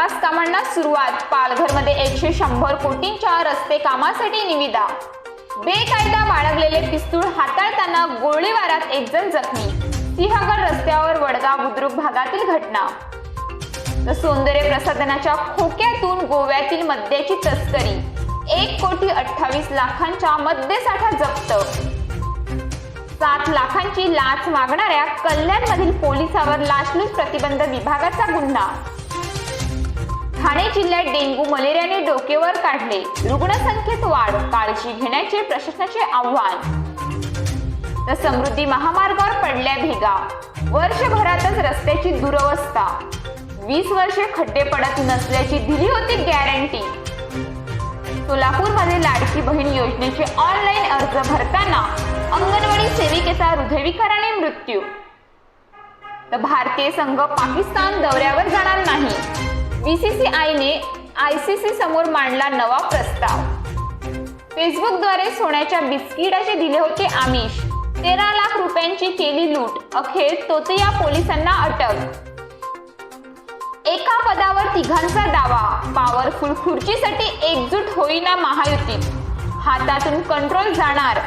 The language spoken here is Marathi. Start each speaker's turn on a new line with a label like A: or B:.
A: विकास कामांना सुरुवात। पालघरमध्ये 100 कोटींच्या रस्ते कामासाठी निविदा। बेकायदा बाळगलेले पिस्तूल हाताळताना गोळीबारात 1 जण जखमी। सिंहगड रस्त्यावर वडगाव बुद्रुक भागातील घटना। तर सौंदर्य प्रसाधनाच्या खोक्यातून गोव्यातील मद्याची तस्करी। 1,28,00,000चा मद्यसाठा जप्त। 7 लाखांची लाच मागणाऱ्या कल्याणमधील पोलिसावर लाचलुचपत प्रतिबंध विभागाचा गुन्हा। ठाणे जिल्ह्यात डेंग्यू मलेरियाने डोकेवर काढले। रुग्णसंख्येत वाढ, काळजी घेण्याचे प्रशासनाचे आव्हान। तर समृद्धी महामार्गावर पडल्या भेगा। वर्षभरातच रस्त्याची दुरवस्था। 20 वर्षे खड्डे पडत नसल्याची दिली होती गॅरंटी। सोलापूरमध्ये लाडकी बहीण योजनेचे ऑनलाईन अर्ज भरताना अंगणवाडी सेविकेचा हृदयविकाराने मृत्यू। तर भारतीय संघ पाकिस्तान दौऱ्यावर जाणार नाही। बीसीसीआयने आयसीसी समोर मांडला नवा प्रस्ताव। फेसबुकद्वारे सोन्याच्या बिस्किटाचे दिले होते आमिष। 13 लाख रुपयांची केली लूट। अखेर तोतया पोलिसांना अटक। एका पदावर तिघांचा दावा। पॉवरफुल खुर्चीसाठी एकजूट होईना महायुतीत। हातातून कंट्रोल जाणार।